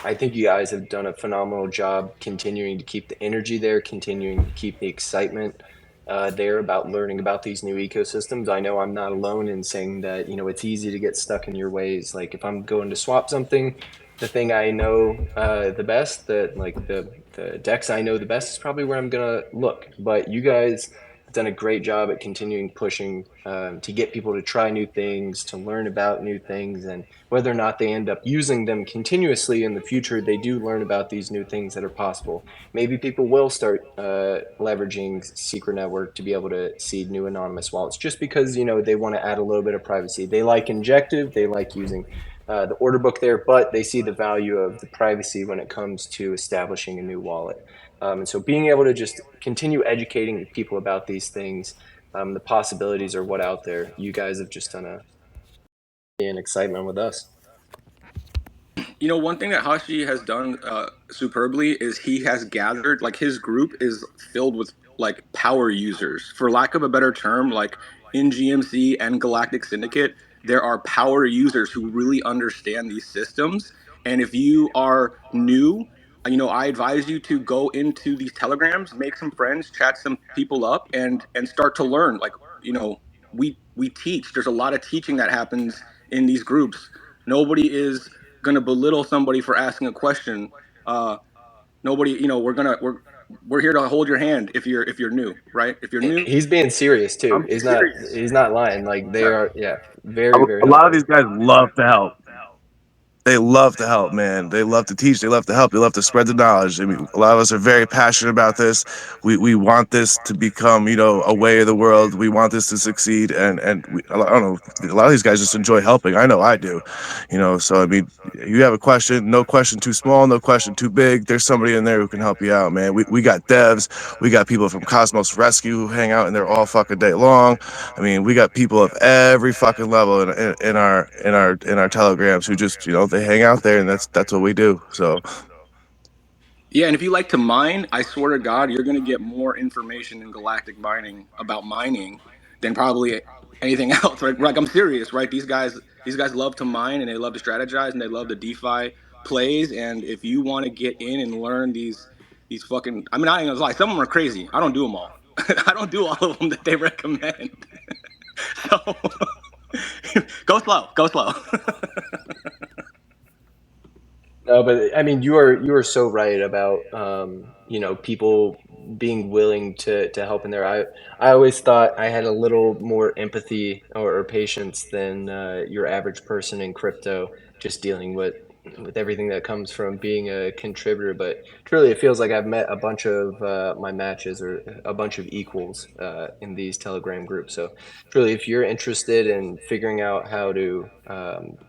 [SPEAKER 2] I think you guys have done a phenomenal job continuing to keep the energy there, continuing to keep the excitement there about learning about these new ecosystems. I know I'm not alone in saying that, it's easy to get stuck in your ways. Like, if I'm going to swap something, the thing I know the best, the decks I know the best is probably where I'm going to look. But you guys done a great job at continuing pushing to get people to try new things, to learn about new things, and whether or not they end up using them continuously in the future, they do learn about these new things that are possible. Maybe people will start leveraging Secret Network to be able to seed new anonymous wallets, just because they want to add a little bit of privacy. They like Injective, they like using the order book there, but they see the value of the privacy when it comes to establishing a new wallet. And so being able to just continue educating people about these things, the possibilities are what out there. You guys have just done an excitement with us.
[SPEAKER 4] One thing that Hashi has done superbly is he has gathered, like, his group is filled with like power users, for lack of a better term. Like, in GMC and Galactic Syndicate, there are power users who really understand these systems. And if you are new, I advise you to go into these telegrams, make some friends, chat some people up, and start to learn. Like, we teach. There's a lot of teaching that happens in these groups. Nobody is gonna belittle somebody for asking a question. Nobody, we're here to hold your hand if you're new, right? If you're new,
[SPEAKER 2] He's being serious too.
[SPEAKER 4] I'm serious.
[SPEAKER 2] He's not lying. Like, they
[SPEAKER 4] Yeah.
[SPEAKER 2] are, yeah, very, very
[SPEAKER 3] A lot of
[SPEAKER 2] helpful.
[SPEAKER 3] these guys love to help. They love to help, man. They love to teach. They love to help. They love to spread the knowledge. I mean, a lot of us are very passionate about this. We want this to become, a way of the world. We want this to succeed, and I don't know. A lot of these guys just enjoy helping. I know I do, So I mean, you have a question, no question too small, no question too big. There's somebody in there who can help you out, man. We got devs, we got people from Cosmos Rescue who hang out in there all fucking day long. I mean, we got people of every fucking level in our telegrams who just they hang out there, and that's what we do. So
[SPEAKER 4] Yeah, and if you like to mine, I swear to God, you're going to get more information in Galactic Mining about mining than probably anything else. Right? Like I'm serious, right? These guys love to mine and they love to strategize and they love the DeFi plays. And if you want to get in and learn these fucking, I mean, I ain't gonna lie, some of them are crazy. I don't do them all. I don't do all of them that they recommend. So go slow, go slow.
[SPEAKER 2] No, but I mean, you are so right about people being willing to help in there. I always thought I had a little more empathy or patience than your average person in crypto, just dealing with everything that comes from being a contributor. But truly, it feels like I've met a bunch of my matches or a bunch of equals in these Telegram groups. So truly, if you're interested in figuring out how to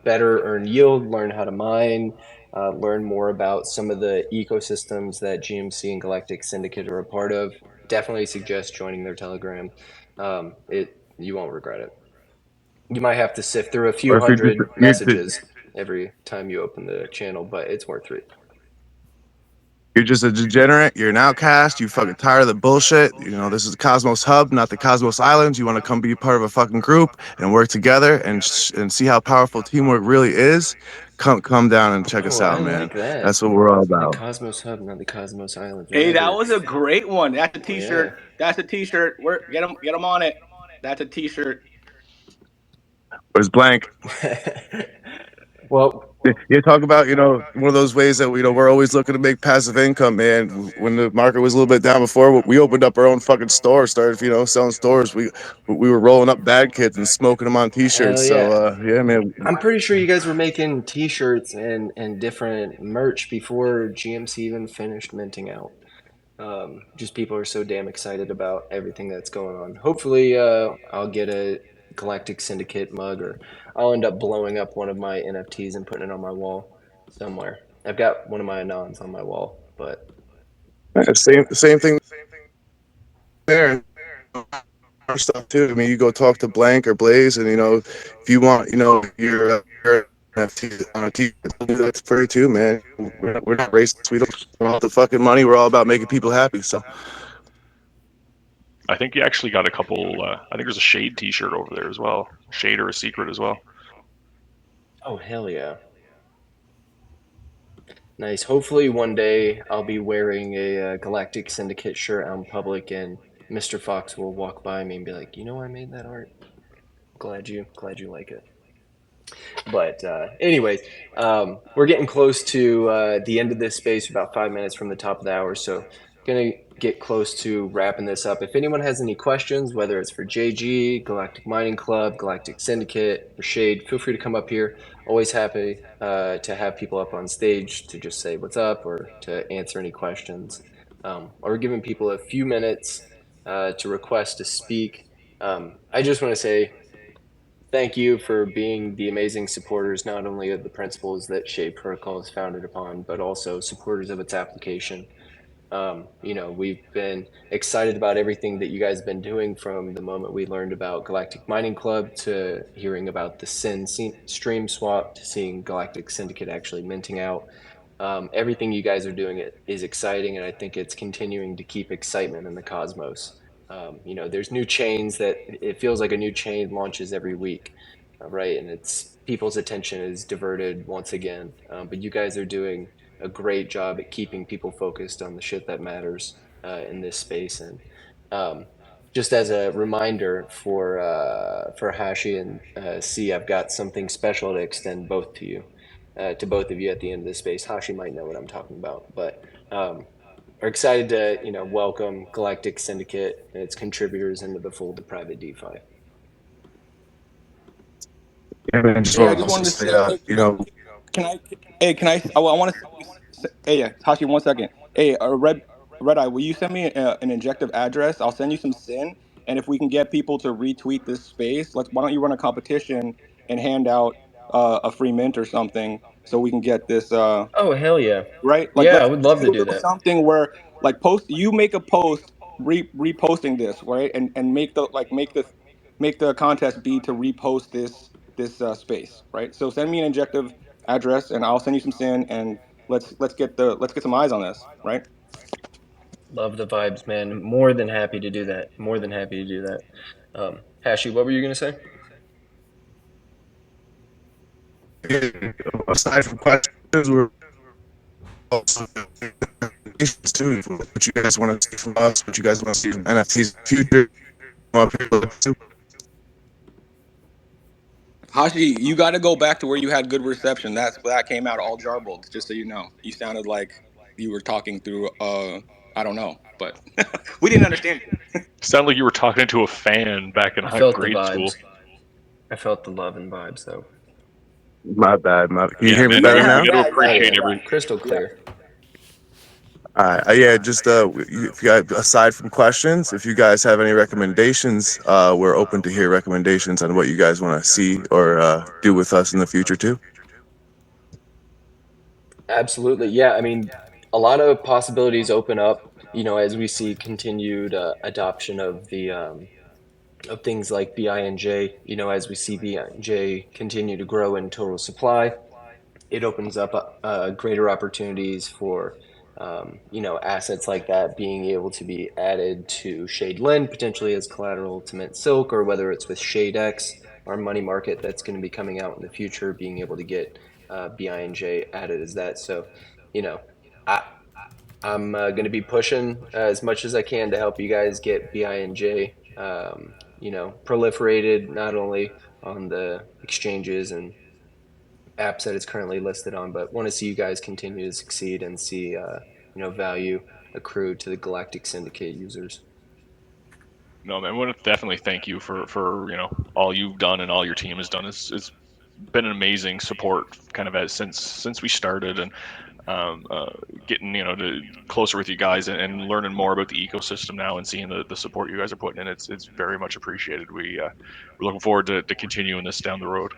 [SPEAKER 2] better earn yield, learn how to mine, learn more about some of the ecosystems that GMC and Galactic Syndicate are a part of, definitely suggest joining their Telegram. You won't regret it. You might have to sift through a
[SPEAKER 3] or
[SPEAKER 2] few
[SPEAKER 3] if you're just
[SPEAKER 2] hundred messages every time you open the channel, but it's worth it.
[SPEAKER 3] you're just a degenerate, you're an outcast, you fucking tired of the bullshit. This is the Cosmos Hub, not the Cosmos Islands. You want to come be part of a fucking group and work together and see how powerful teamwork really is. Come down and check us
[SPEAKER 2] Oh, I
[SPEAKER 3] out, man.
[SPEAKER 2] like that.
[SPEAKER 3] That's what we're all
[SPEAKER 2] The
[SPEAKER 3] about.
[SPEAKER 2] Cosmos Hub, not the Cosmos Islands.
[SPEAKER 4] Hey, that
[SPEAKER 2] Remember,
[SPEAKER 4] was a great one. That's a
[SPEAKER 2] yeah.
[SPEAKER 4] T-shirt. That's a T-shirt. Get them on it. That's a T-shirt.
[SPEAKER 3] Where's blank?
[SPEAKER 2] Well,
[SPEAKER 3] You talk about, one of those ways that we're always looking to make passive income, man. When the market was a little bit down before, we opened up our own fucking store, started, selling stores. We were rolling up bad kids and smoking them on t-shirts.
[SPEAKER 2] hell
[SPEAKER 3] So,
[SPEAKER 2] yeah.
[SPEAKER 3] yeah, man.
[SPEAKER 2] I'm pretty sure you guys were making T-shirts and different merch before GMC even finished minting out. Just people are so damn excited about everything that's going on. Hopefully, I'll get a Galactic Syndicate mug, or I'll end up blowing up one of my NFTs and putting it on my wall somewhere. I've got one of my Anons on my wall, but
[SPEAKER 3] Same thing there. Stuff too. I mean, you go talk to Blank or Blaze, and if you want, your NFT on a t-shirt, that's free too, man. We're not racist. We don't want the fucking money. We're all about making people happy. So.
[SPEAKER 1] I think you actually got a couple. I think there's a Shade T-shirt over there as well. Shade or a Secret as well.
[SPEAKER 2] oh hell yeah, nice. Hopefully one day I'll be wearing a Galactic Syndicate shirt out in public, and Mr. Fox will walk by me and be like, I made that art. Glad you like it. But anyways, we're getting close to the end of this space, about 5 minutes from the top of the hour. So gonna get close to wrapping this up. If anyone has any questions, whether it's for JG, Galactic Mining Club, Galactic Syndicate, or Shade, feel free to come up here. Always happy to have people up on stage to just say what's up or to answer any questions. Or giving people a few minutes to request to speak. I just want to say thank you for being the amazing supporters, not only of the principles that Shade Protocol is founded upon, but also supporters of its application. We've been excited about everything that you guys have been doing from the moment we learned about Galactic Mining Club to hearing about the stream swap to seeing Galactic Syndicate actually minting out. Everything you guys are doing is exciting, and I think it's continuing to keep excitement in the cosmos. There's new chains that it feels like a new chain launches every week, right? And it's people's attention is diverted once again. But you guys are doing a great job at keeping people focused on the shit that matters in this space. And just as a reminder for Hashi and C, I've got something special to extend to both of you at the end of this space. Hashi might know what I'm talking about, but are excited to welcome Galactic Syndicate and its contributors into the fold of private DeFi.
[SPEAKER 3] Yeah, man, just
[SPEAKER 4] Hey, I
[SPEAKER 3] want
[SPEAKER 4] just
[SPEAKER 3] to
[SPEAKER 4] wanted to
[SPEAKER 3] say,
[SPEAKER 4] say, Can I? Hey, can I? I want to. Hey, Tashi, 1 second. Hey, Red Eye, will you send me an injective address? I'll send you some sin, and if we can get people to retweet this space, let's. Why don't you run a competition and hand out a free mint or something so we can get this.
[SPEAKER 2] Oh hell yeah,
[SPEAKER 4] Right? Like
[SPEAKER 2] yeah, I
[SPEAKER 4] let's
[SPEAKER 2] would
[SPEAKER 4] let's
[SPEAKER 2] love
[SPEAKER 4] do
[SPEAKER 2] to
[SPEAKER 4] a
[SPEAKER 2] do
[SPEAKER 4] little
[SPEAKER 2] that.
[SPEAKER 4] something where like post you make a post reposting this, right? And make the contest be to repost this space, right? So send me an injective address and I'll send you some sin and let's get some eyes on this, right?
[SPEAKER 2] Love the vibes, man. More than happy to do that. More than happy to do that. Hashi, what were you gonna say?
[SPEAKER 3] Aside from questions, we're also too. What you guys want to see from us? What you guys want to see from NFTs future?
[SPEAKER 4] Hashi, you got to go back to where you had good reception. That came out all jarbled. Just so you know, you sounded like you were talking through I don't know, but we didn't understand you.
[SPEAKER 1] Sounded like you were talking to a fan back in
[SPEAKER 2] I felt the
[SPEAKER 1] grade school.
[SPEAKER 2] vibes. I felt the love and vibes, though.
[SPEAKER 3] My bad. Can you
[SPEAKER 1] Yeah,
[SPEAKER 3] hear me
[SPEAKER 1] man,
[SPEAKER 3] better
[SPEAKER 1] we
[SPEAKER 3] now?
[SPEAKER 1] got to
[SPEAKER 2] Oh
[SPEAKER 1] appreciate
[SPEAKER 2] yeah,
[SPEAKER 1] every.
[SPEAKER 2] crystal
[SPEAKER 4] Yeah.
[SPEAKER 2] clear.
[SPEAKER 3] All right. Yeah. Just if you guys, aside from questions, if you guys have any recommendations, we're open to hear recommendations on what you guys want to see or do with us in the future too.
[SPEAKER 2] Absolutely, yeah. I mean, a lot of possibilities open up. As we see continued adoption of things like BINJ. As we see BINJ continue to grow in total supply, it opens up greater opportunities for assets like that being able to be added to Shade Lend, potentially as collateral to Mint Silk, or whether it's with ShadeX, our money market that's going to be coming out in the future, being able to get BINJ added as that. So, you know, I, I'm going to be pushing as much as I can to help you guys get BINJ, proliferated not only on the exchanges and apps that it's currently listed on, but want to see you guys continue to succeed and see value accrue to the Galactic Syndicate users.
[SPEAKER 1] No, man, I want to definitely thank you for all you've done and all your team has done. It's been an amazing support, kind of as since we started, and um, uh, getting to closer with you guys and learning more about the ecosystem now and seeing the support you guys are putting in. It's very much appreciated. We're looking forward to continuing this down the road.